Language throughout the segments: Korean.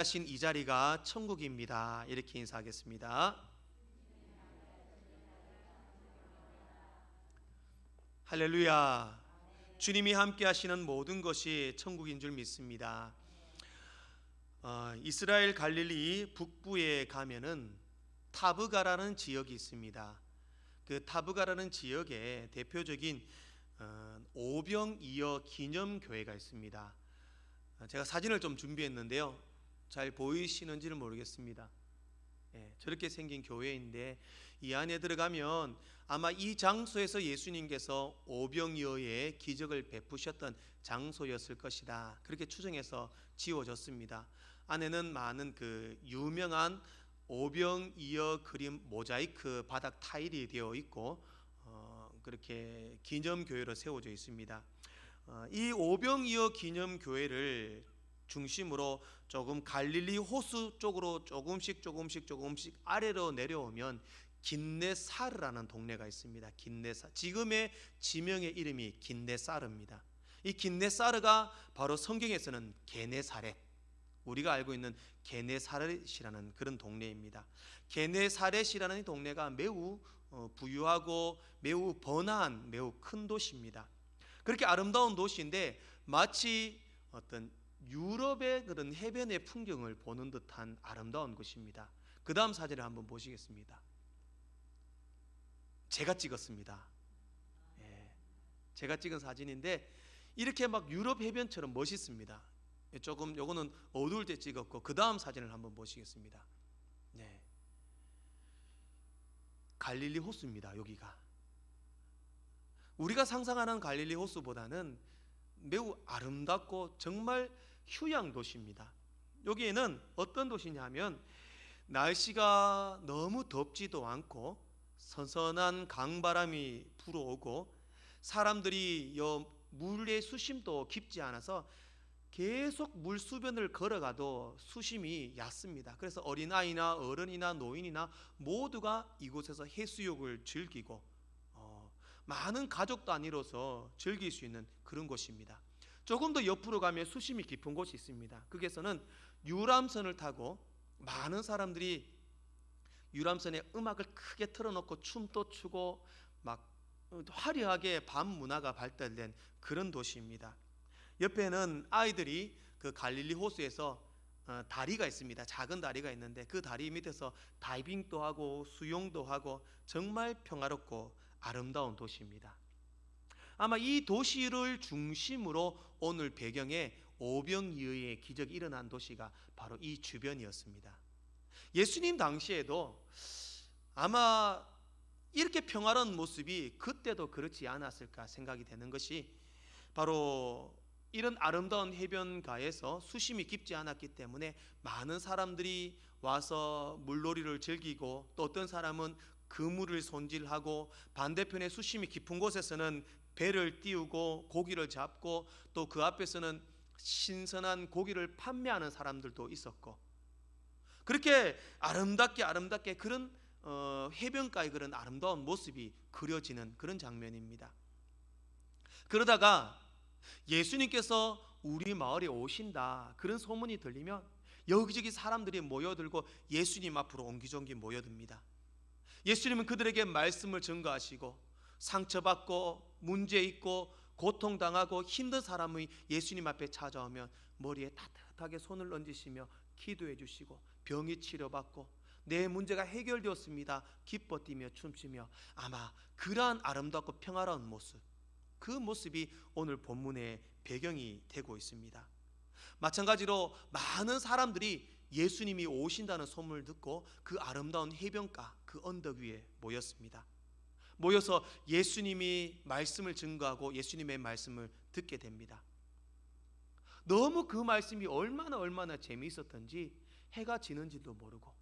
하신 이 자리가 천국입니다. 이렇게 인사하겠습니다. 할렐루야. 주님이 함께 하시는 모든 것이 천국인 줄 믿습니다. 이스라엘 갈릴리 북부에 가면은 타브가라는 지역이 있습니다. 그 타브가라는 지역에 대표적인 오병이어 기념교회가 있습니다. 제가 사진을 좀 준비했는데요, 잘 보이시는지는 모르겠습니다. 저렇게 생긴 교회인데 이 안에 들어가면 아마 이 장소에서 예수님께서 오병이어의 기적을 베푸셨던 장소였을 것이다, 그렇게 추정해서 지어졌습니다. 안에는 많은 그 유명한 오병이어 그림 모자이크 바닥 타일이 되어 있고 그렇게 기념교회로 세워져 있습니다. 이 오병이어 기념교회를 중심으로 조금 갈릴리 호수 쪽으로 조금씩 아래로 내려오면 긴네사르라는 동네가 있습니다. 긴네사, 지금의 지명의 이름이 긴네사르입니다. 이 긴네사르가 바로 성경에서는 게네사렛, 우리가 알고 있는 게네사렛이라는 그런 동네입니다. 게네사렛이라는 이 동네가 매우 부유하고 매우 번화한 매우 큰 도시입니다. 그렇게 아름다운 도시인데 마치 어떤 유럽의 그런 해변의 풍경을 보는 듯한 아름다운 곳입니다. 그 다음 사진을 한번 보시겠습니다. 제가 찍었습니다. 제가 찍은 사진인데 이렇게 막 유럽 해변처럼 멋있습니다. 조금 요거는 어두울 때 찍었고, 그 다음 사진을 한번 보시겠습니다. 갈릴리 호수입니다. 여기가 우리가 상상하는 갈릴리 호수보다는 매우 아름답고 정말 휴양 도시입니다. 여기에는 어떤 도시냐 하면 날씨가 너무 덥지도 않고 선선한 강바람이 불어오고 사람들이 물의 수심도 깊지 않아서 계속 물수변을 걸어가도 수심이 얕습니다. 그래서 어린아이나 어른이나 노인이나 모두가 이곳에서 해수욕을 즐기고 많은 가족 단위로서 즐길 수 있는 그런 곳입니다. 조금 더 옆으로 가면 수심이 깊은 곳이 있습니다. 거기에서는 유람선을 타고 많은 사람들이 유람선에 음악을 크게 틀어놓고 춤도 추고 막 화려하게 밤 문화가 발달된 그런 도시입니다. 옆에는 아이들이 그 갈릴리 호수에서 다리가 있습니다. 작은 다리가 있는데 그 다리 밑에서 다이빙도 하고 수영도 하고 정말 평화롭고 아름다운 도시입니다. 아마 이 도시를 중심으로 오늘 배경에 오병이어의 기적이 일어난 도시가 바로 이 주변이었습니다. 예수님 당시에도 아마 이렇게 평화로운 모습이 그때도 그렇지 않았을까 생각이 되는 것이, 바로 이런 아름다운 해변가에서 수심이 깊지 않았기 때문에 많은 사람들이 와서 물놀이를 즐기고, 또 어떤 사람은 그물을 손질하고 반대편에 수심이 깊은 곳에서는 배를 띄우고 고기를 잡고, 또 그 앞에서는 신선한 고기를 판매하는 사람들도 있었고, 그렇게 아름답게 그런 해변가의 그런 아름다운 모습이 그려지는 그런 장면입니다. 그러다가 예수님께서 우리 마을에 오신다 그런 소문이 들리면 여기저기 사람들이 모여들고 예수님 앞으로 옹기종기 모여듭니다. 예수님은 그들에게 말씀을 전가하시고, 상처받고 문제 있고 고통당하고 힘든 사람이 예수님 앞에 찾아오면 머리에 따뜻하게 손을 얹으시며 기도해 주시고, 병이 치료받고 내 문제가 해결되었습니다 기뻐 뛰며 춤추며, 아마 그러한 아름답고 평화로운 모습, 그 모습이 오늘 본문의 배경이 되고 있습니다. 마찬가지로 많은 사람들이 예수님이 오신다는 소문을 듣고 그 아름다운 해변가 그 언덕 위에 모였습니다. 모여서 예수님이 말씀을 증거하고 예수님의 말씀을 듣게 됩니다. 너무 그 말씀이 얼마나 재미있었던지 해가 지는지도 모르고,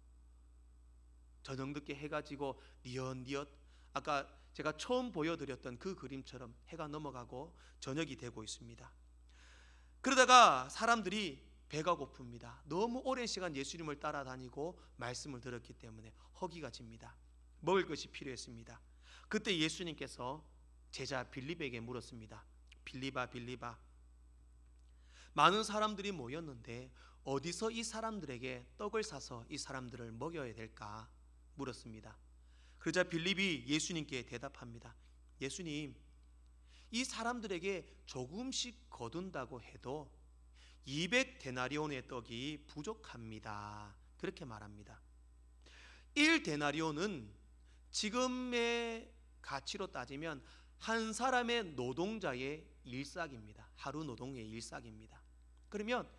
저녁 늦게 해가 지고 뉘엿뉘엿, 아까 제가 처음 보여드렸던 그 그림처럼 해가 넘어가고 저녁이 되고 있습니다. 그러다가 사람들이 배가 고픕니다. 너무 오랜 시간 예수님을 따라다니고 말씀을 들었기 때문에 허기가 집니다. 먹을 것이 필요했습니다. 그때 예수님께서 제자 빌립에게 물었습니다. 빌립아, 많은 사람들이 모였는데 어디서 이 사람들에게 떡을 사서 이 사람들을 먹여야 될까 물었습니다. 그러자 빌립이 예수님께 대답합니다. 예수님, 이 사람들에게 조금씩 거둔다고 해도 200데나리온의 떡이 부족합니다. 그렇게 말합니다. 1데나리온은 지금의 가치로 따지면 한 사람의 노동자의 일삭입니다. 하루 노동의 일삭입니다. 그러면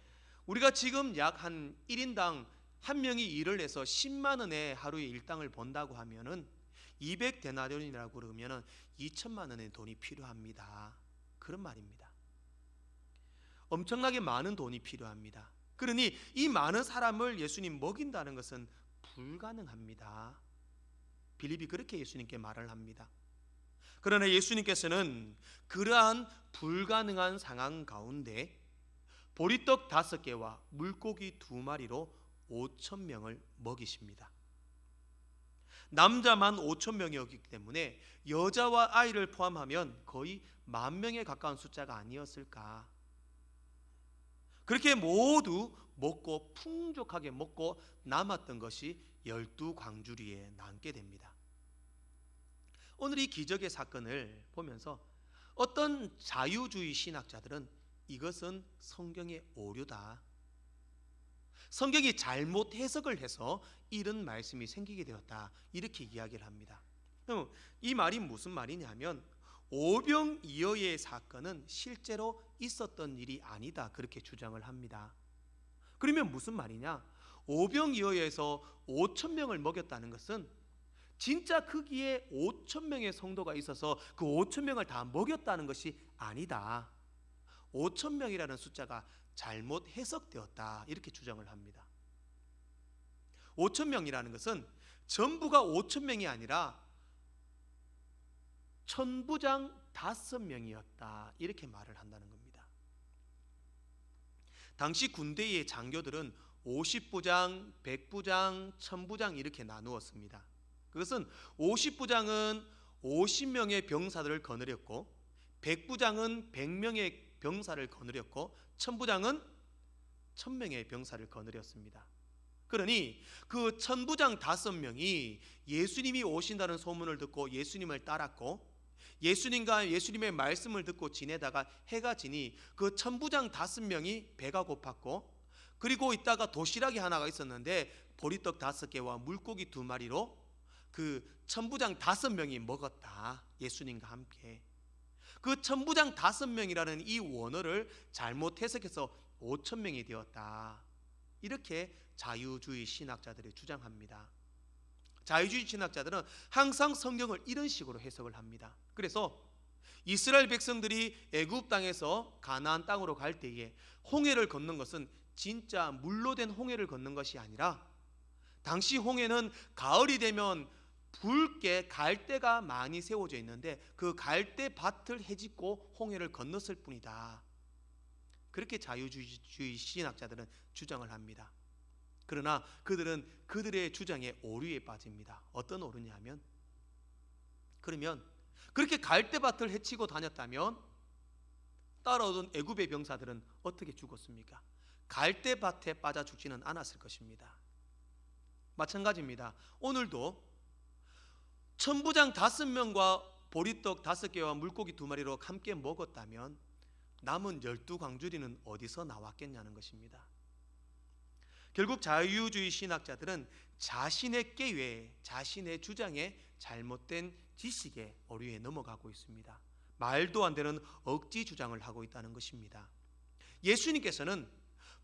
우리가 지금 약 한 1인당 한 명이 일을 해서 10만 원의 하루의 일당을 번다고 하면은 200데나리온이라고 그러면은 2천만 원의 돈이 필요합니다. 그런 말입니다. 엄청나게 많은 돈이 필요합니다. 그러니 이 많은 사람을 예수님 먹인다는 것은 불가능합니다. 빌립이 그렇게 예수님께 말을 합니다. 그러나 예수님께서는 그러한 불가능한 상황 가운데 보리떡 5개와 물고기 2마리로 5,000명을 먹이십니다. 남자만 5,000명이었기 때문에 여자와 아이를 포함하면 거의 10,000명에 가까운 숫자가 아니었을까. 그렇게 모두 먹고 풍족하게 먹고 남았던 것이 12광주리에 남게 됩니다. 오늘 이 기적의 사건을 보면서 어떤 자유주의 신학자들은 이것은 성경의 오류다, 성경이 잘못 해석을 해서 이런 말씀이 생기게 되었다, 이렇게 이야기를 합니다. 그럼 이 말이 무슨 말이냐면 오병이어의 사건은 실제로 있었던 일이 아니다, 그렇게 주장을 합니다. 그러면 무슨 말이냐? 오병이어에서 5,000명을 먹였다는 것은 진짜 거기에 5,000명의 성도가 있어서 그 5,000명을 다 먹였다는 것이 아니다. 5,000명이라는 숫자가 잘못 해석되었다, 이렇게 주장을 합니다. 5,000명이라는 것은 전부가 5,000명이 아니라 천부장 5명이었다, 이렇게 말을 한다는 겁니다. 당시 군대의 장교들은 50부장, 100부장, 1000부장 이렇게 나누었습니다. 그것은 50부장은 50명의 병사들을 거느렸고 100부장은 100명의 병사를 거느렸고 1000부장은 1000명의 병사를 거느렸습니다. 그러니 그 1000부장 5명이 예수님이 오신다는 소문을 듣고 예수님을 따랐고 예수님과 예수님의 말씀을 듣고 지내다가 해가 지니 그 1000부장 5명이 배가 고팠고, 그리고 있다가 도시락이 하나가 있었는데 보리떡 5개와 물고기 2마리로 그 1000부장 5명이 먹었다, 예수님과 함께. 그 1000부장 5명이라는 이 원어를 잘못 해석해서 5,000명이 되었다, 이렇게 자유주의 신학자들이 주장합니다. 자유주의 신학자들은 항상 성경을 이런 식으로 해석을 합니다. 그래서 이스라엘 백성들이 애굽 땅에서 가나안 땅으로 갈 때에 홍해를 건넌 것은 진짜 물로 된 홍해를 건넌 것이 아니라 당시 홍해는 가을이 되면 붉게 갈대가 많이 세워져 있는데 그 갈대 밭을 헤집고 홍해를 건넜을 뿐이다, 그렇게 자유주의 신학자들은 주장을 합니다. 그러나 그들은 그들의 주장에 오류에 빠집니다. 어떤 오류냐면, 그러면 그렇게 갈대밭을 헤치고 다녔다면 따라오던 애굽의 병사들은 어떻게 죽었습니까? 갈대밭에 빠져 죽지는 않았을 것입니다. 마찬가지입니다. 오늘도 천부장 5명과 보리떡 5개와 물고기 2마리로 함께 먹었다면 남은 12광주리는 어디서 나왔겠냐는 것입니다. 결국 자유주의 신학자들은 자신의 깨외, 자신의 주장에 잘못된 지식의 오류에 넘어가고 있습니다. 말도 안 되는 억지 주장을 하고 있다는 것입니다. 예수님께서는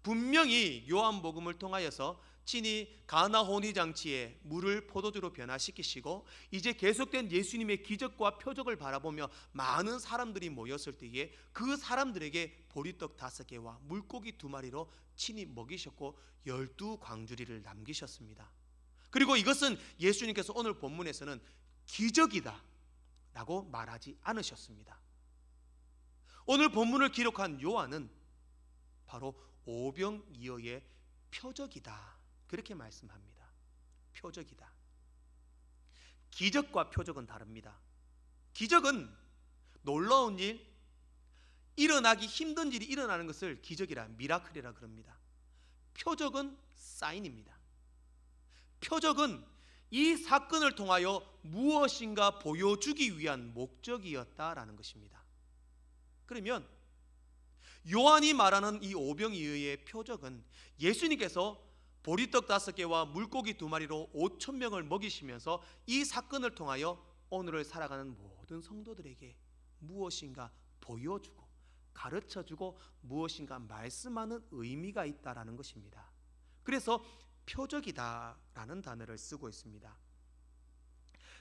분명히 요한복음을 통하여서 친히 가나 혼인잔치에 물을 포도주로 변화시키시고 이제 계속된 예수님의 기적과 표적을 바라보며 많은 사람들이 모였을 때에 그 사람들에게 보리떡 5개와 물고기 2마리로 친히 먹이셨고 12광주리를 남기셨습니다. 그리고 이것은 예수님께서 오늘 본문에서는 기적이다 라고 말하지 않으셨습니다. 오늘 본문을 기록한 요한은 바로 오병이어의 표적이다, 그렇게 말씀합니다. 표적이다. 기적과 표적은 다릅니다. 기적은 놀라운 일, 일어나기 힘든 일이 일어나는 것을 기적이라, 미라클이라 그럽니다. 표적은 사인입니다. 표적은 이 사건을 통하여 무엇인가 보여주기 위한 목적이었다라는 것입니다. 그러면 요한이 말하는 이 오병이어의 표적은 예수님께서 보리떡 5개와 물고기 2마리로 5,000명을 먹이시면서 이 사건을 통하여 오늘을 살아가는 모든 성도들에게 무엇인가 보여주고 가르쳐주고 무엇인가 말씀하는 의미가 있다라는 것입니다. 그래서 표적이다라는 단어를 쓰고 있습니다.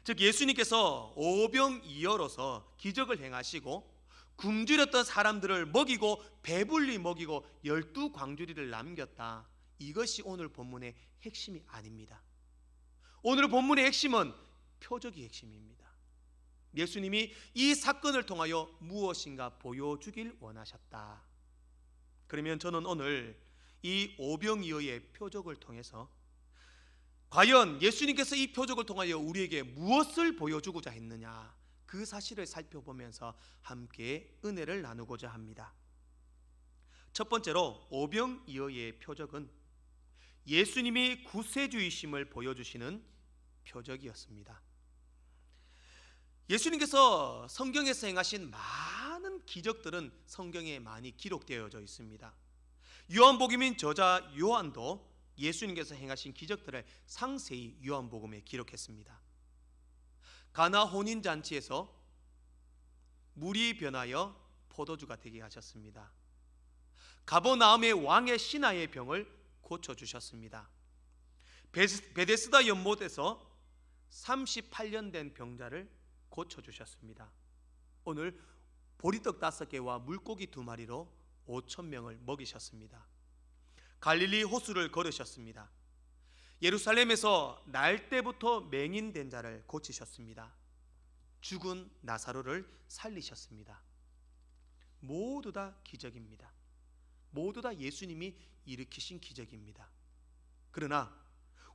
즉 예수님께서 오병이어로서 기적을 행하시고 굶주렸던 사람들을 먹이고 배불리 먹이고 12광주리를 남겼다. 이것이 오늘 본문의 핵심이 아닙니다. 오늘 본문의 핵심은 표적이 핵심입니다. 예수님이 이 사건을 통하여 무엇인가 보여주길 원하셨다. 그러면 저는 오늘 이 오병이어의 표적을 통해서 과연 예수님께서 이 표적을 통하여 우리에게 무엇을 보여주고자 했느냐, 그 사실을 살펴보면서 함께 은혜를 나누고자 합니다. 첫 번째로 오병이어의 표적은 예수님이 구세주이심을 보여주시는 표적이었습니다. 예수님께서 성경에서 행하신 많은 기적들은 성경에 많이 기록되어져 있습니다. 요한복음인 저자 요한도 예수님께서 행하신 기적들을 상세히 요한복음에 기록했습니다. 가나 혼인잔치에서 물이 변하여 포도주가 되게 하셨습니다. 가버나움의 왕의 신하의 병을 고쳐주셨습니다. 베데스다 연못에서 38년 된 병자를 고쳐주셨습니다. 오늘 보리떡 5개와 물고기 2마리로 5,000명을 먹이셨습니다. 갈릴리 호수를 걸으셨습니다. 예루살렘에서 날 때부터 맹인된 자를 고치셨습니다. 죽은 나사로를 살리셨습니다. 모두 다 기적입니다. 모두 다 예수님이 일으키신 기적입니다. 그러나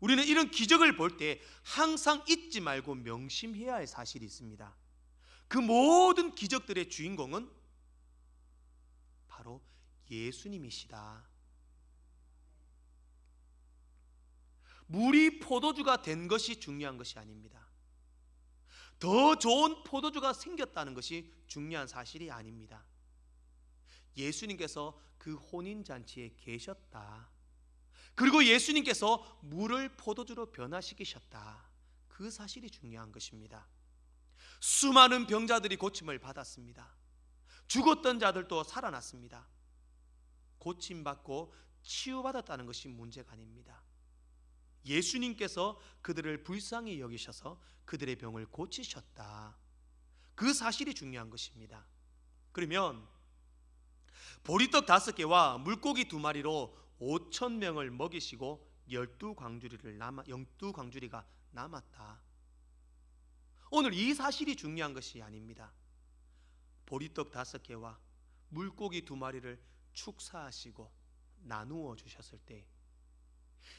우리는 이런 기적을 볼 때 항상 잊지 말고 명심해야 할 사실이 있습니다. 그 모든 기적들의 주인공은 바로 예수님이시다. 물이 포도주가 된 것이 중요한 것이 아닙니다. 더 좋은 포도주가 생겼다는 것이 중요한 사실이 아닙니다. 예수님께서 그 혼인잔치에 계셨다. 그리고 예수님께서 물을 포도주로 변화시키셨다. 그 사실이 중요한 것입니다. 수많은 병자들이 고침을 받았습니다. 죽었던 자들도 살아났습니다. 고침받고 치유받았다는 것이 문제가 아닙니다. 예수님께서 그들을 불쌍히 여기셔서 그들의 병을 고치셨다. 그 사실이 중요한 것입니다. 그러면 보리떡 5개와 물고기 2마리로 5,000명을 먹이시고 12광주리가 남았다. 오늘 이 사실이 중요한 것이 아닙니다. 보리떡 5개와 물고기 2마리를 축사하시고 나누어 주셨을 때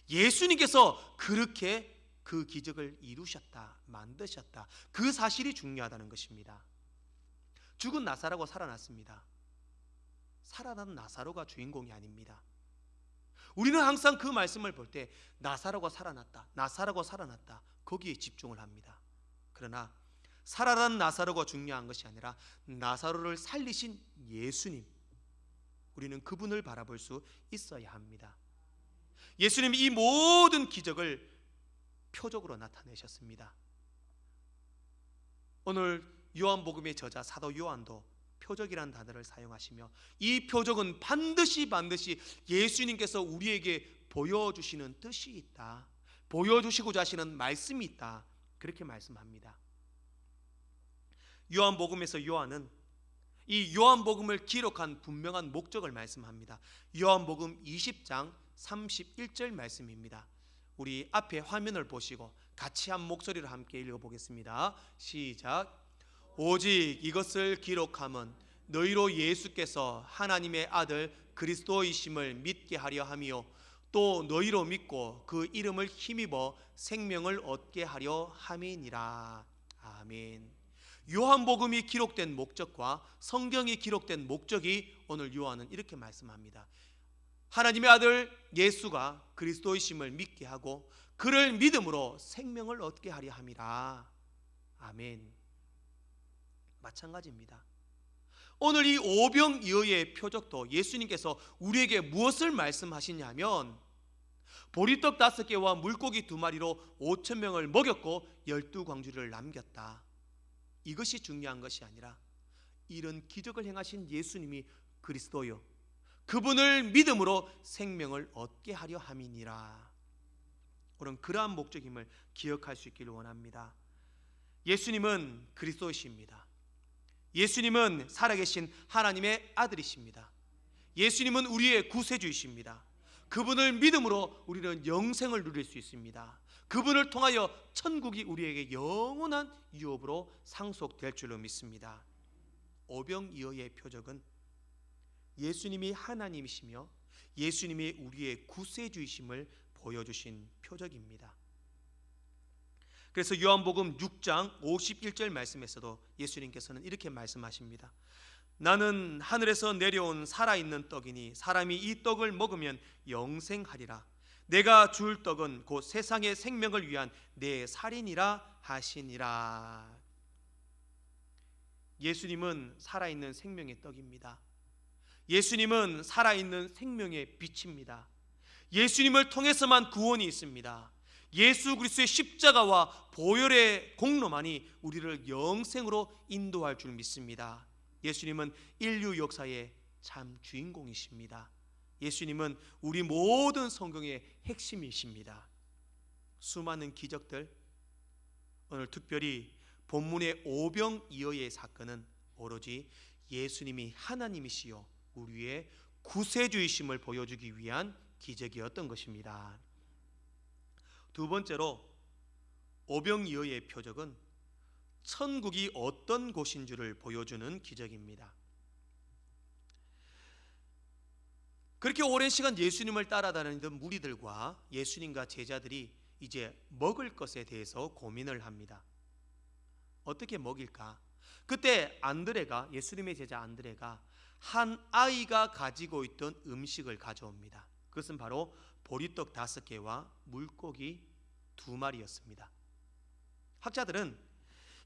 예수님께서 그렇게 그 기적을 이루셨다, 만드셨다. 그 사실이 중요하다는 것입니다. 죽은 나사로가 살아났습니다. 살아난 나사로가 주인공이 아닙니다. 우리는 항상 그 말씀을 볼 때 나사로가 살아났다, 나사로가 살아났다, 거기에 집중을 합니다. 그러나 살아난 나사로가 중요한 것이 아니라 나사로를 살리신 예수님, 우리는 그분을 바라볼 수 있어야 합니다. 예수님이 이 모든 기적을 표적으로 나타내셨습니다. 오늘 요한복음의 저자 사도 요한도 표적이라는 단어를 사용하시며 이 표적은 반드시 예수님께서 우리에게 보여주시는 뜻이 있다, 보여주시고자 하시는 말씀이 있다, 그렇게 말씀합니다. 요한복음에서 요한은 이 요한복음을 기록한 분명한 목적을 말씀합니다. 요한복음 20장 31절 말씀입니다. 우리 앞에 화면을 보시고 같이 한 목소리로 함께 읽어보겠습니다. 시작. 오직 이것을 기록함은 너희로 예수께서 하나님의 아들 그리스도이심을 믿게 하려 함이요 또 너희로 믿고 그 이름을 힘입어 생명을 얻게 하려 함이니라. 아멘. 요한복음이 기록된 목적과 성경이 기록된 목적이 오늘 요한은 이렇게 말씀합니다. 하나님의 아들 예수가 그리스도이심을 믿게 하고 그를 믿음으로 생명을 얻게 하려 함이라. 아멘. 마찬가지입니다. 오늘 이 오병이어의 표적도 예수님께서 우리에게 무엇을 말씀하시냐면 보리떡 5개와 물고기 2마리로 5,000명을 먹였고 12광주리를 남겼다. 이것이 중요한 것이 아니라 이런 기적을 행하신 예수님이 그리스도요 그분을 믿음으로 생명을 얻게 하려 함이니라. 오늘 그러한 목적임을 기억할 수 있기를 원합니다. 예수님은 그리스도이십니다. 예수님은 살아계신 하나님의 아들이십니다. 예수님은 우리의 구세주이십니다. 그분을 믿음으로 우리는 영생을 누릴 수 있습니다. 그분을 통하여 천국이 우리에게 영원한 유업으로 상속될 줄로 믿습니다. 오병이어의 표적은 예수님이 하나님이시며 예수님이 우리의 구세주이심을 보여주신 표적입니다. 그래서 요한복음 6장 51절 말씀에서도 예수님께서는 이렇게 말씀하십니다. 나는 하늘에서 내려온 살아있는 떡이니 사람이 이 떡을 먹으면 영생하리라. 내가 줄 떡은 곧 세상의 생명을 위한 내 살이니라 하시니라. 예수님은 살아있는 생명의 떡입니다. 예수님은 살아있는 생명의 빛입니다. 예수님을 통해서만 구원이 있습니다. 예수 그리스도의 십자가와 보혈의 공로만이 우리를 영생으로 인도할 줄 믿습니다. 예수님은 인류 역사의 참 주인공이십니다. 예수님은 우리 모든 성경의 핵심이십니다. 수많은 기적들, 오늘 특별히 본문의 오병이어의 사건은 오로지 예수님이 하나님이시요 우리의 구세주이심을 보여주기 위한 기적이었던 것입니다. 두 번째로 오병이어의 표적은 천국이 어떤 곳인 줄을 보여주는 기적입니다. 그렇게 오랜 시간 예수님을 따라다니던 무리들과 예수님과 제자들이 이제 먹을 것에 대해서 고민을 합니다. 어떻게 먹일까? 그때 안드레가, 예수님의 제자 안드레가 한 아이가 가지고 있던 음식을 가져옵니다. 그것은 바로 보리떡 5개와 물고기 2마리였습니다. 학자들은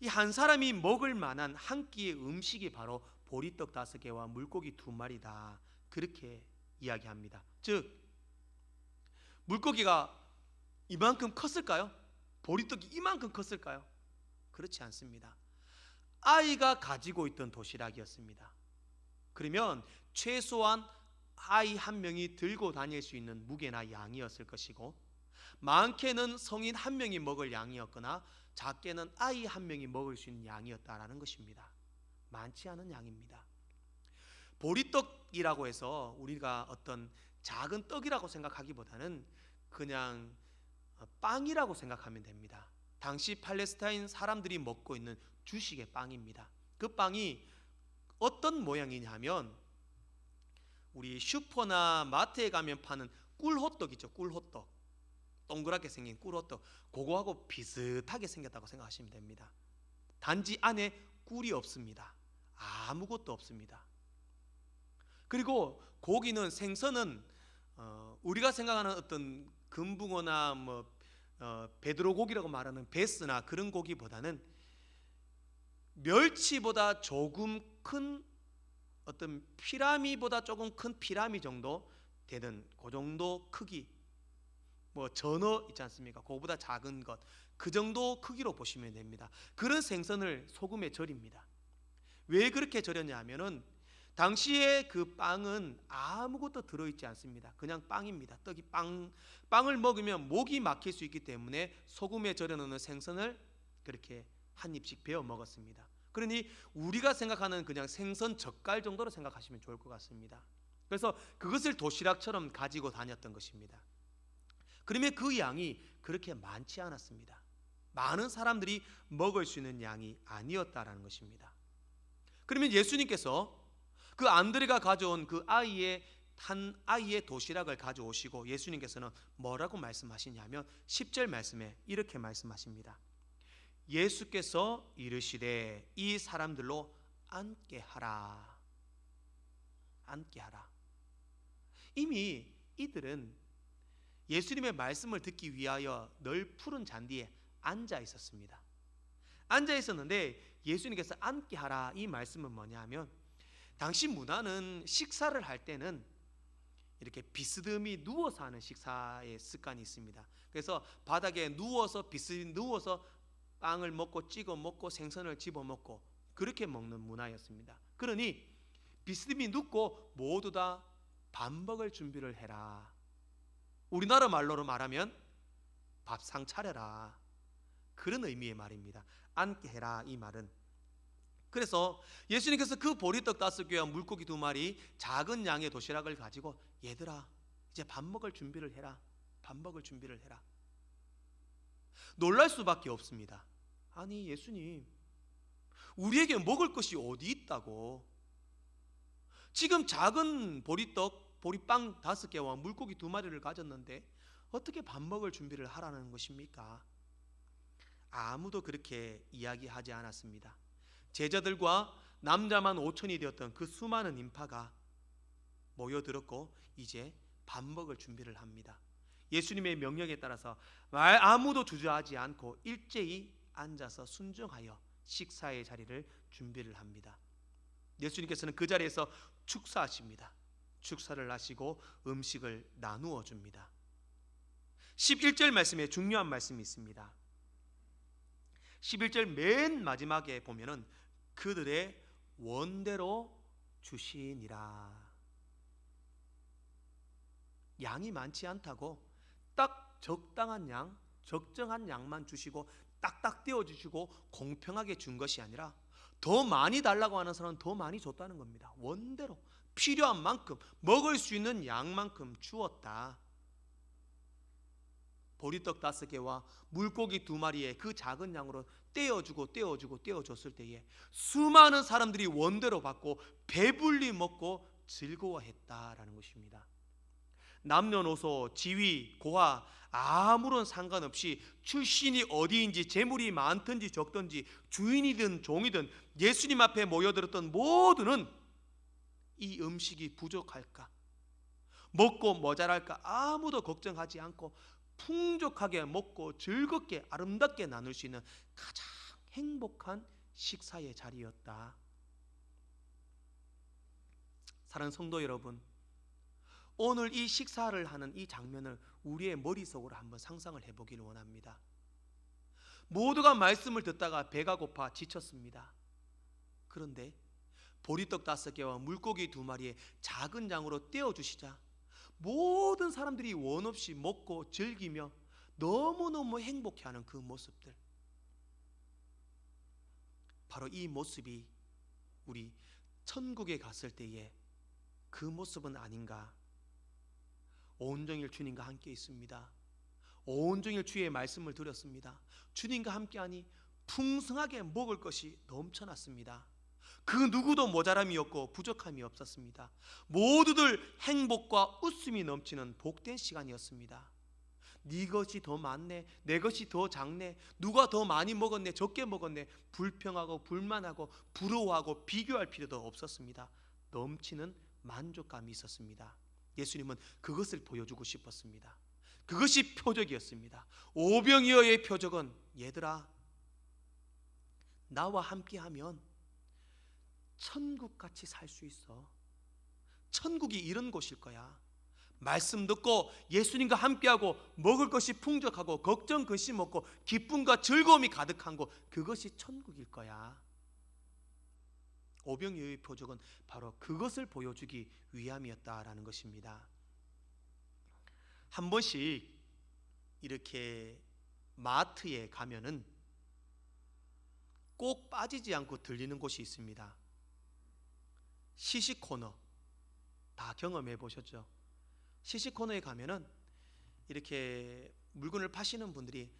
이 한 사람이 먹을 만한 한 끼의 음식이 바로 보리떡 5개와 물고기 2마리다, 그렇게 이야기합니다. 즉 물고기가 이만큼 컸을까요? 보리떡이 이만큼 컸을까요? 그렇지 않습니다. 아이가 가지고 있던 도시락이었습니다. 그러면 최소한 아이 한 명이 들고 다닐 수 있는 무게나 양이었을 것이고, 많게는 성인 한 명이 먹을 양이었거나 작게는 아이 한 명이 먹을 수 있는 양이었다라는 것입니다. 많지 않은 양입니다. 보리떡이라고 해서 우리가 어떤 작은 떡이라고 생각하기보다는 그냥 빵이라고 생각하면 됩니다. 당시 팔레스타인 사람들이 먹고 있는 주식의 빵입니다. 그 빵이 어떤 모양이냐 하면 우리 슈퍼나 마트에 가면 파는 꿀호떡 있죠. 꿀호떡, 동그랗게 생긴 꿀호떡, 그거하고 비슷하게 생겼다고 생각하시면 됩니다. 단지 안에 꿀이 없습니다. 아무것도 없습니다. 그리고 고기는, 생선은 우리가 생각하는 어떤 금붕어나 베드로고기라고 말하는 베스나 그런 고기보다는 멸치보다 조금 큰, 어떤 피라미보다 조금 큰 피라미 정도 되는 그 정도 크기, 전어 있지 않습니까? 그거보다 작은 것, 그 정도 크기로 보시면 됩니다. 그런 생선을 소금에 절입니다. 왜 그렇게 절였냐 하면은 당시에 그 빵은 아무것도 들어있지 않습니다. 그냥 빵입니다. 떡이 빵을 먹으면 목이 막힐 수 있기 때문에 소금에 절여놓는 생선을 그렇게 한 입씩 베어 먹었습니다. 그러니 우리가 생각하는 그냥 생선 젓갈 정도로 생각하시면 좋을 것 같습니다. 그래서 그것을 도시락처럼 가지고 다녔던 것입니다. 그러면 그 양이 그렇게 많지 않았습니다. 많은 사람들이 먹을 수 있는 양이 아니었다라는 것입니다. 그러면 예수님께서 그 안드레가 가져온 그 한 아이의 도시락을 가져오시고 예수님께서는 뭐라고 말씀하시냐면 10절 말씀에 이렇게 말씀하십니다. 예수께서 이르시되 이 사람들로 앉게 하라. 앉게 하라. 이미 이들은 예수님의 말씀을 듣기 위하여 늘 푸른 잔디에 앉아 있었습니다. 앉아 있었는데 예수님께서 앉게 하라 이 말씀은 뭐냐 하면, 당시 문화는 식사를 할 때는 이렇게 비스듬히 누워서 하는 식사의 습관이 있습니다. 그래서 바닥에 누워서 비스듬히 누워서 빵을 먹고 찍어 먹고 생선을 집어 먹고 그렇게 먹는 문화였습니다. 그러니 비스듬히 눕고 모두 다 밥 먹을 준비를 해라. 우리나라 말로로 말하면 밥상 차려라. 그런 의미의 말입니다. 앉게 해라 이 말은. 그래서 예수님께서 그 보리떡 5개와 물고기 2마리 작은 양의 도시락을 가지고, 얘들아 이제 밥 먹을 준비를 해라. 밥 먹을 준비를 해라. 놀랄 수밖에 없습니다. 아니 예수님, 우리에게 먹을 것이 어디 있다고? 지금 작은 보리떡 보리빵 5개와 물고기 2마리를 가졌는데 어떻게 밥 먹을 준비를 하라는 것입니까? 아무도 그렇게 이야기하지 않았습니다. 제자들과 남자만 5천이 되었던 그 수많은 인파가 모여들었고 이제 밥 먹을 준비를 합니다. 예수님의 명령에 따라서 아무도 주저하지 않고 일제히 앉아서 순종하여 식사의 자리를 준비를 합니다. 예수님께서는 그 자리에서 축사하십니다. 축사를 하시고 음식을 나누어 줍니다. 11절 말씀에 중요한 말씀이 있습니다. 11절 맨 마지막에 보면은 그들의 원대로 주시니라. 양이 많지 않다고 딱 적당한 양, 적정한 양만 주시고 딱딱 떼어주시고 공평하게 준 것이 아니라 더 많이 달라고 하는 사람은 더 많이 줬다는 겁니다. 원대로 필요한 만큼 먹을 수 있는 양만큼 주었다. 보리떡 5개와 물고기 2마리의 그 작은 양으로 떼어줬을 때에 수많은 사람들이 원대로 받고 배불리 먹고 즐거워했다라는 것입니다. 남녀노소, 지위, 고하 아무런 상관없이 출신이 어디인지, 재물이 많든지 적든지, 주인이든 종이든 예수님 앞에 모여들었던 모두는 이 음식이 부족할까, 먹고 모자랄까 아무도 걱정하지 않고 풍족하게 먹고 즐겁게 아름답게 나눌 수 있는 가장 행복한 식사의 자리였다. 사랑하는 성도 여러분, 오늘 이 식사를 하는 이 장면을 우리의 머릿속으로 한번 상상을 해보기를 원합니다. 모두가 말씀을 듣다가 배가 고파 지쳤습니다. 그런데 보리떡 5개와 물고기 2마리의 작은 양으로 떼어주시자 모든 사람들이 원없이 먹고 즐기며 너무너무 행복해하는 그 모습들, 바로 이 모습이 우리 천국에 갔을 때의 그 모습은 아닌가. 온종일 주님과 함께 있습니다. 온종일 주의 말씀을 들었습니다. 주님과 함께하니 풍성하게 먹을 것이 넘쳐났습니다. 그 누구도 모자람이 없고 부족함이 없었습니다. 모두들 행복과 웃음이 넘치는 복된 시간이었습니다. 네 것이 더 많네, 내 것이 더 작네, 누가 더 많이 먹었네, 적게 먹었네, 불평하고 불만하고 부러워하고 비교할 필요도 없었습니다. 넘치는 만족감이 있었습니다. 예수님은 그것을 보여주고 싶었습니다. 그것이 표적이었습니다. 오병이어의 표적은, 얘들아 나와 함께하면 천국같이 살 수 있어. 천국이 이런 곳일 거야. 말씀 듣고 예수님과 함께하고 먹을 것이 풍족하고 걱정 근심 없고 기쁨과 즐거움이 가득한 곳, 그것이 천국일 거야. 오병이어의 표적은 바로 그것을 보여주기 위함이었다라는 것입니다. 한 번씩 이렇게 마트에 가면은 꼭 빠지지 않고 들리는 곳이 있습니다. 시식 코너 다 경험해 보셨죠? 시식 코너에 가면은 이렇게 물건을 파시는 분들이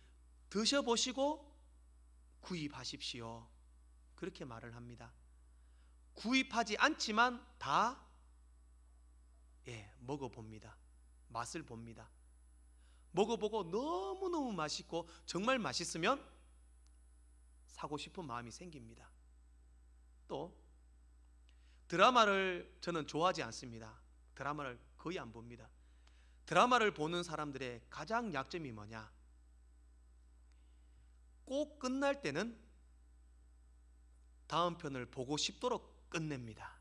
드셔보시고 구입하십시오, 그렇게 말을 합니다. 구입하지 않지만 다 먹어봅니다. 맛을 봅니다. 먹어보고 너무너무 맛있고 정말 맛있으면 사고 싶은 마음이 생깁니다. 또 드라마를 저는 좋아하지 않습니다. 드라마를 거의 안 봅니다. 드라마를 보는 사람들의 가장 약점이 뭐냐? 꼭 끝날 때는 다음 편을 보고 싶도록 끝냅니다.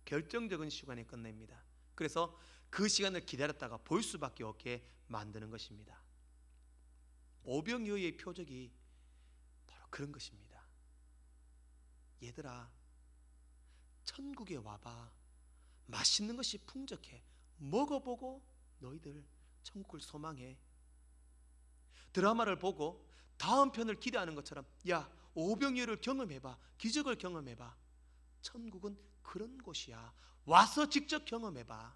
결정적인 시간에 끝냅니다. 그래서 그 시간을 기다렸다가 볼 수밖에 없게 만드는 것입니다. 오병이어의 표적이 바로 그런 것입니다. 얘들아, 천국에 와봐. 맛있는 것이 풍족해. 먹어보고 너희들 천국을 소망해. 드라마를 보고 다음 편을 기대하는 것처럼, 야, 오병이어를 경험해봐. 기적을 경험해봐. 천국은 그런 곳이야. 와서 직접 경험해봐.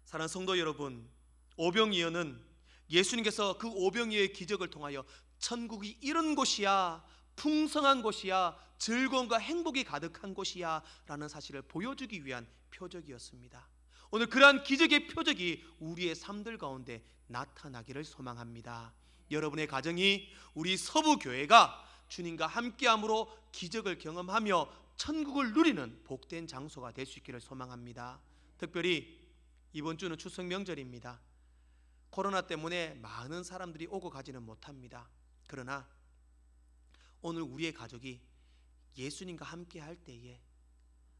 사랑하는 성도 여러분, 오병이어는 예수님께서 그 오병이어의 기적을 통하여 천국이 이런 곳이야, 풍성한 곳이야, 즐거움과 행복이 가득한 곳이야 라는 사실을 보여주기 위한 표적이었습니다. 오늘 그러한 기적의 표적이 우리의 삶들 가운데 나타나기를 소망합니다. 여러분의 가정이, 우리 서부교회가 주님과 함께함으로 기적을 경험하며 천국을 누리는 복된 장소가 될 수 있기를 소망합니다. 특별히 이번 주는 추석 명절입니다. 코로나 때문에 많은 사람들이 오고 가지는 못합니다. 그러나 오늘 우리의 가족이 예수님과 함께 할 때에,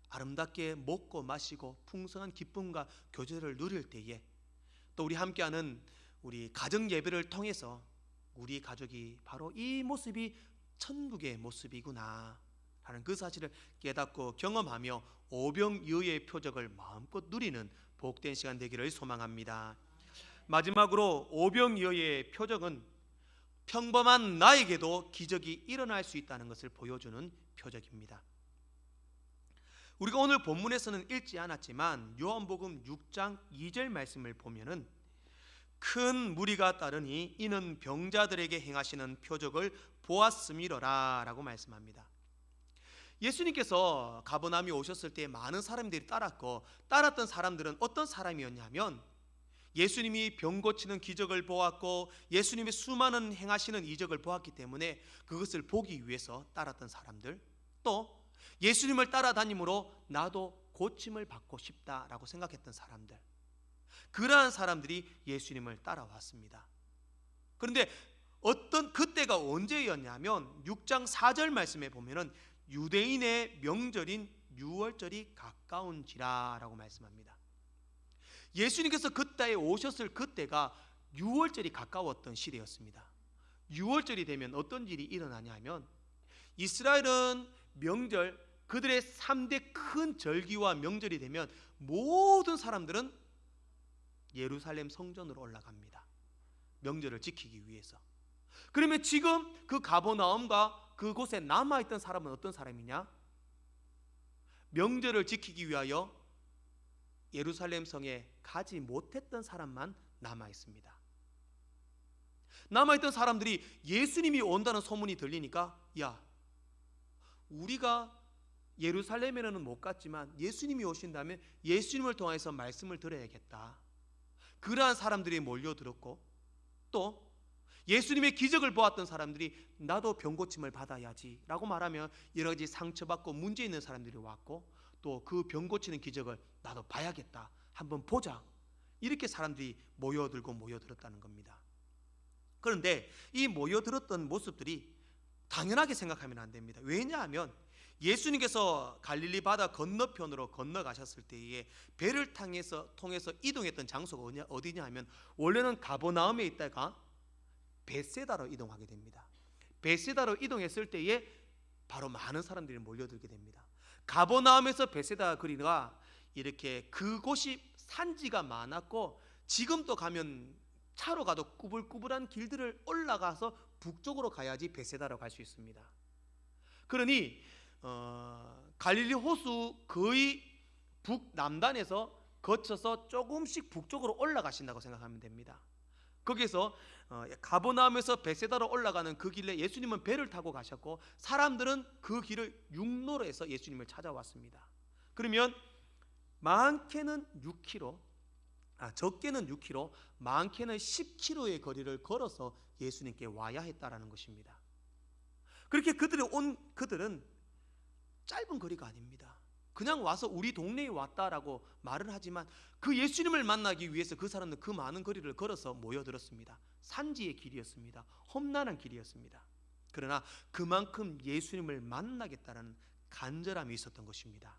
아름답게 먹고 마시고 풍성한 기쁨과 교제를 누릴 때에, 또 우리 함께하는 우리 가정 예배를 통해서 우리 가족이 바로 이 모습이 천국의 모습이구나 하는 그 사실을 깨닫고 경험하며 오병이어의 표적을 마음껏 누리는 복된 시간 되기를 소망합니다. 마지막으로 오병이어의 표적은 평범한 나에게도 기적이 일어날 수 있다는 것을 보여주는 표적입니다. 우리가 오늘 본문에서는 읽지 않았지만 요한복음 6장 2절 말씀을 보면은 큰 무리가 따르니 이는 병자들에게 행하시는 표적을 보았음이로라 라고 말씀합니다. 예수님께서 가버나움에 오셨을 때 많은 사람들이 따랐고, 따랐던 사람들은 어떤 사람이었냐면 예수님이 병 고치는 기적을 보았고 예수님의 수많은 행하시는 이적을 보았기 때문에 그것을 보기 위해서 따랐던 사람들, 또 예수님을 따라다님으로 나도 고침을 받고 싶다라고 생각했던 사람들, 그러한 사람들이 예수님을 따라왔습니다. 그런데 그때가 언제였냐면 6장 4절 말씀에 보면은 유대인의 명절인 유월절이 가까운지라 라고 말씀합니다. 예수님께서 그 땅에 오셨을 그때가 유월절이 가까웠던 시대였습니다. 유월절이 되면 어떤 일이 일어나냐면, 이스라엘은 명절, 그들의 3대 큰 절기와 명절이 되면 모든 사람들은 예루살렘 성전으로 올라갑니다. 명절을 지키기 위해서. 그러면 지금 그 가버나움과 그곳에 남아있던 사람은 어떤 사람이냐? 명절을 지키기 위하여 예루살렘 성에 가지 못했던 사람만 남아있습니다. 남아있던 사람들이 예수님이 온다는 소문이 들리니까, 야, 우리가 예루살렘에는 못 갔지만 예수님이 오신다면 예수님을 통해서 말씀을 들어야겠다. 그러한 사람들이 몰려들었고, 또 예수님의 기적을 보았던 사람들이 나도 병고침을 받아야지 라고 말하면 여러 가지 상처받고 문제 있는 사람들이 왔고, 또 그 병고치는 기적을 나도 봐야겠다, 한번 보자, 이렇게 사람들이 모여들었다는 겁니다. 그런데 이 모여들었던 모습들이 당연하게 생각하면 안 됩니다. 왜냐하면 예수님께서 갈릴리 바다 건너편으로 건너가셨을 때에 배를 통해서 이동했던 장소가 어디냐 하면, 원래는 가버나움에 있다가 벳세다로 이동하게 됩니다. 벳세다로 이동했을 때에 바로 많은 사람들이 몰려들게 됩니다. 가버나움에서 벳세다 거리가 이렇게 그곳이 산지가 많았고, 지금도 가면 차로 가도 꾸불꾸불한 길들을 올라가서 북쪽으로 가야지 벳세다로 갈 수 있습니다. 그러니 갈릴리 호수 거의 북남단에서 거쳐서 조금씩 북쪽으로 올라가신다고 생각하면 됩니다. 거기에서 가버나움에서 벳세다로 올라가는 그 길에 예수님은 배를 타고 가셨고, 사람들은 그 길을 육로로 해서 예수님을 찾아왔습니다. 그러면 많게는 6km, 적게는 6km, 많게는 10km의 거리를 걸어서 예수님께 와야 했다라는 것입니다. 그렇게 그들은 짧은 거리가 아닙니다. 그냥 와서 우리 동네에 왔다라고 말을 하지만 그 예수님을 만나기 위해서 그 사람은 그 많은 거리를 걸어서 모여들었습니다. 산지의 길이었습니다. 험난한 길이었습니다. 그러나 그만큼 예수님을 만나겠다는 간절함이 있었던 것입니다.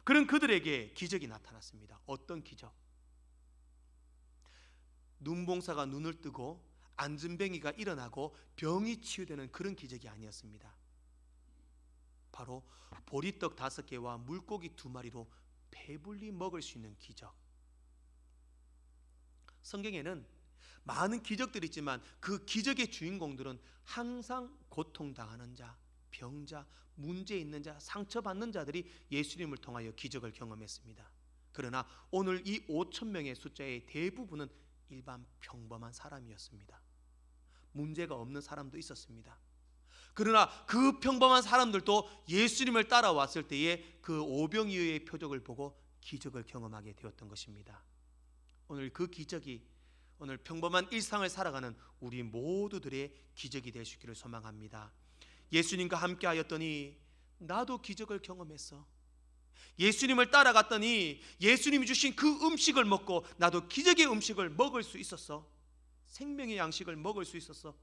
그런 그들에게 기적이 나타났습니다. 어떤 기적? 눈봉사가 눈을 뜨고 안진뱅이가 일어나고 병이 치유되는 그런 기적이 아니었습니다. 바로 보리떡 5개와 물고기 2마리로 배불리 먹을 수 있는 기적. 성경에는 많은 기적들이 있지만 그 기적의 주인공들은 항상 고통당하는 자, 병자, 문제 있는 자, 상처받는 자들이 예수님을 통하여 기적을 경험했습니다. 그러나 오늘 이 5,000명의 숫자의 대부분은 일반 평범한 사람이었습니다. 문제가 없는 사람도 있었습니다. 그러나 그 평범한 사람들도 예수님을 따라왔을 때에 그 오병이어의 표적을 보고 기적을 경험하게 되었던 것입니다. 오늘 그 기적이 오늘 평범한 일상을 살아가는 우리 모두들의 기적이 될 수 있기를 소망합니다. 예수님과 함께 하였더니 나도 기적을 경험했어. 예수님을 따라갔더니 예수님이 주신 그 음식을 먹고 나도 기적의 음식을 먹을 수 있었어. 생명의 양식을 먹을 수 있었어.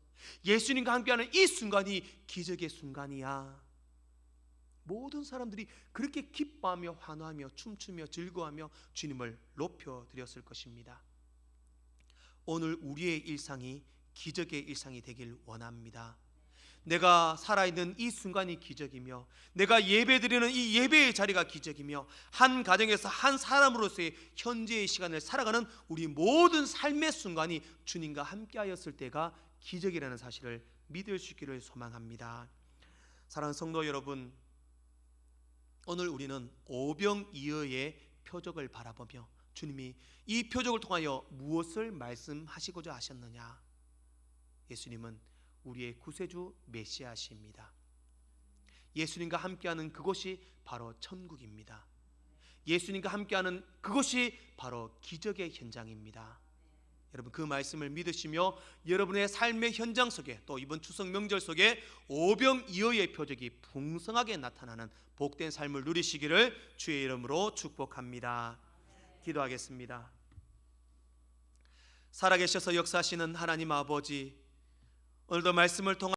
예수님과 함께하는 이 순간이 기적의 순간이야. 모든 사람들이 그렇게 기뻐하며 환호하며 춤추며 즐거워하며 주님을 높여드렸을 것입니다. 오늘 우리의 일상이 기적의 일상이 되길 원합니다. 내가 살아있는 이 순간이 기적이며 내가 예배드리는 이 예배의 자리가 기적이며 한 가정에서 한 사람으로서의 현재의 시간을 살아가는 우리 모든 삶의 순간이 주님과 함께하였을 때가 기적이라는 사실을 믿을 수 있기를 소망합니다. 사랑하는 성도 여러분, 오늘 우리는 오병이어의 표적을 바라보며 주님이 이 표적을 통하여 무엇을 말씀하시고자 하셨느냐? 예수님은 우리의 구세주 메시아십니다. 예수님과 함께하는 그곳이 바로 천국입니다. 예수님과 함께하는 그곳이 바로 기적의 현장입니다. 여러분 그 말씀을 믿으시며 여러분의 삶의 현장 속에 또 이번 추석 명절 속에 오병이어의 표적이 풍성하게 나타나는 복된 삶을 누리시기를 주의 이름으로 축복합니다. 기도하겠습니다. 살아계셔서 역사하시는 하나님 아버지, 오늘도 말씀을 통해